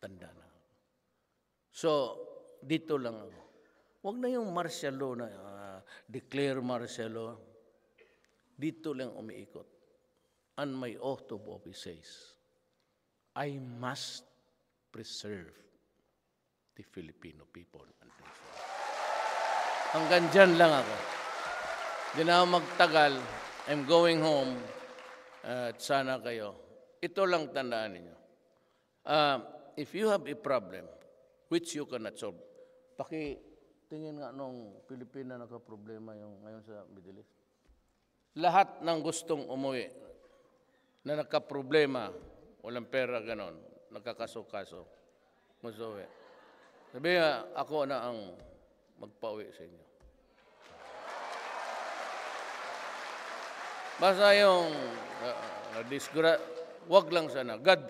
tanda na. So, dito lang ako. Huwag na yung martial law na declare martial law. Dito lang umiikot. And my oath of office says, I must preserve the Filipino people and nation. Hanggang dyan lang ako. Di na ako magtagal. I'm going home. At sana kayo. Ito lang tandaan ninyo. If you have a problem which you cannot solve, tingin nga nung Pilipina nagka-problema yung ngayon sa Middle East. Lahat ng gustong umuwi na nagka-problema, walang pera, ganon, nagkakaso-kaso, musuwi. Sabi nga, ako na ang magpauwi sa inyo. Basta yung wag lang sana. God